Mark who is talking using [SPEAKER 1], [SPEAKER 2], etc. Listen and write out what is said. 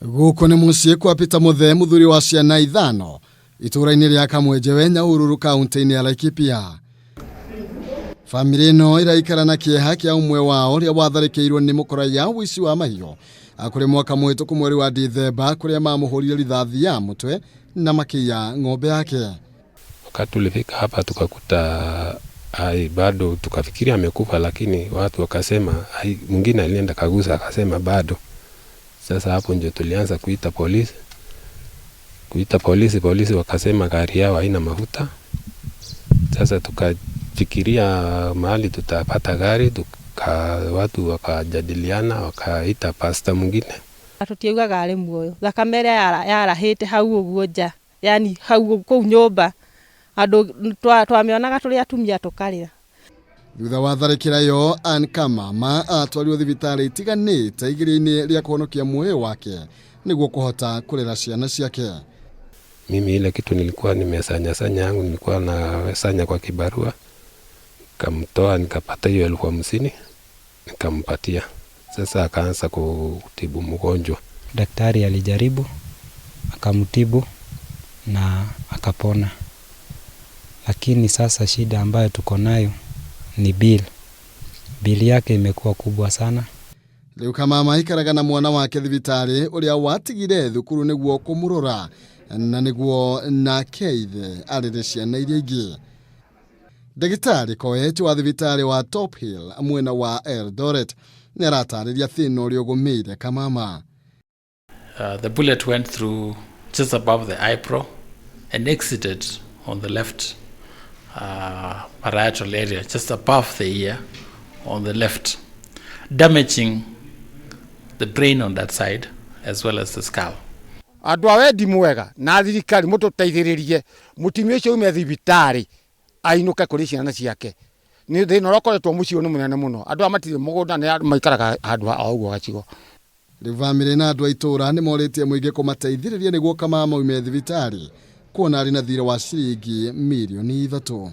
[SPEAKER 1] Guko ni muciĩ kwa Peter Muthe muthuri wa ciana ithano itũra-inĩ rĩa Kamwenje Nyahururu kaunti-inĩ ya Laikipia. Famĩlĩ ĩno ĩraikara na kĩeha kĩa ũmwe wao rĩa watharĩkĩirwo nĩ mũkora wici wa mahiũ kũrĩ mwaka mũhĩtũku mweri wa Dithemba kũrĩa mamũhũrire rithathi ya mũtwe na makĩiya ng'ombe yake.
[SPEAKER 2] Wakati tulifika hapa tukakuta bado, tukafikiria amekufa, lakini watu wakasema mwingine alienda kagusa akasema bado. Sasa hapo ndio tulianza kuita polisi. Polisi wakasema gari yao haina mafuta. Sasa tukafikiria mahali tutapata gari, watu wakajadiliana, wakaita pasta mwingine.
[SPEAKER 3] Tutiuga gari muoyo. Thakame yarahite hau uguo nja. Yani hau kuu nyumba. Andu twamionaga tuli atumia tukarira.
[SPEAKER 1] Thutha wa tharĩkĩra yo Ann Kamama atwarirwo thibitarĩ itiganĩte igĩrĩ-inĩ rĩa kũhonokia muoyo wake nĩguo kũhota kũrera ciana ciake.
[SPEAKER 2] Mimi ile kitu nilikuwa nimesanya yangu, nilikuwa na sanya kwa kibarua, nikamtoa nikapata hiyo 50,000 nikampatia. Sasa akaanza kutibu mgonjwa.
[SPEAKER 4] Daktari alijaribu akamtibu na akapona, lakini sasa shida ambayo tuko nayo ni bili yake imekuwa kubwa sana.
[SPEAKER 1] Rĩu Kamama ikaraga na mwana wake thibitarĩ ũrĩa watigire thukuru nĩguo kũmũrora na nĩguo nake ithe arere ciana iria ingĩ. Ndagĩtarĩ Koech wa thibitarĩ wa Top Hill mwena wa Eldoret nĩaratarĩria thĩna ũrĩa ũgũmĩire Kamama.
[SPEAKER 5] The bullet went through just above the eyebrow and exited on the left parietal area, just above the ear on the left, damaging the brain on that side as well as the skull.
[SPEAKER 6] Andu awendi mwega na thirikari mututeithiririe mutimia ucio ume thibitari ainuke kuri ciana ciake ni thina rokoretwo mucio ni munene muno. Andu amatire mugunda ni maikaraga handu augo gacigo.
[SPEAKER 1] Riu famĩlĩ na andu a itũra nĩ morĩtie mũingĩ kũmateithĩrĩria nĩguo Kamama ume thibitari kuona arĩ na thirĩ wa ciringi milioni 3.